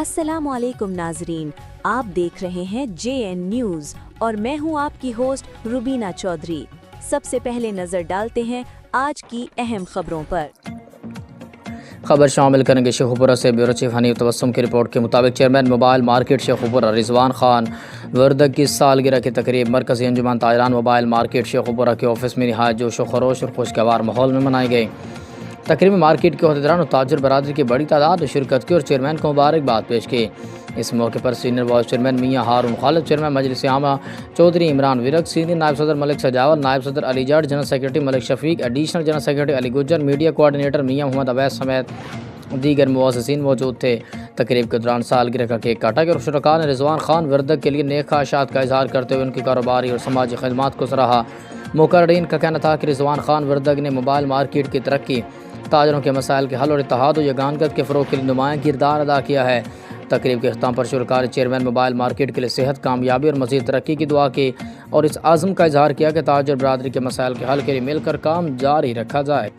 السلام علیکم ناظرین، آپ دیکھ رہے ہیں JN نیوز اور میں ہوں آپ کی ہوسٹ روبینہ چودھری۔ سب سے پہلے نظر ڈالتے ہیں آج کی اہم خبروں پر۔ خبر شامل کریں گے شیخوپورہ سے بیورو چیف حنیف تبسم کی رپورٹ کے مطابق چیئرمین موبائل مارکیٹ شیخوپورہ رضوان خان وردگ کی سالگرہ کی تقریب مرکزی انجمن تاجران موبائل مارکیٹ شیخوپورہ کے آفس میں نہایت جوش و خروش اور خوشگوار ماحول میں منائی گئی۔ تقریب میں مارکیٹ کے عہدیداران اور تاجر برادری کی بڑی تعداد نے شرکت کی اور چیئرمین کو مبارکباد پیش کی۔ اس موقع پر سینئر وائس چیئرمین میاں ہارون خالد، چیئرمین مجلس عامہ چودھری عمران ورک، سینئر نائب صدر ملک سجاول، نائب صدر علی جٹ، جنرل سیکرٹری ملک شفیق، ایڈیشنل جنرل سیکرٹری علی گجر، میڈیا کوآرڈینیٹر میاں محمد اویس سمیت دیگر معززین موجود تھے۔ تقریب کے دوران سالگرہ کا کیک کاٹا گیا اور شرکاء نے رضوان خان وردگ کے لیے نیک خواہشات کا اظہار کرتے ہوئے ان کی کاروباری اور سماجی خدمات کو سراہا۔ مقررین کا کہنا تھا کہ رضوان خان وردگ نے موبائل مارکیٹ کی ترقی، تاجروں کے مسائل کے حل اور اتحاد و یگانگت کے فروغ کے لیے نمایاں کردار ادا کیا ہے۔ تقریب کے اختتام پر شرکاء نے چیئرمین موبائل مارکیٹ کے لیے صحت، کامیابی اور مزید ترقی کی دعا کی اور اس عزم کا اظہار کیا کہ تاجر برادری کے مسائل کے حل کے لیے مل کر کام جاری رکھا جائے۔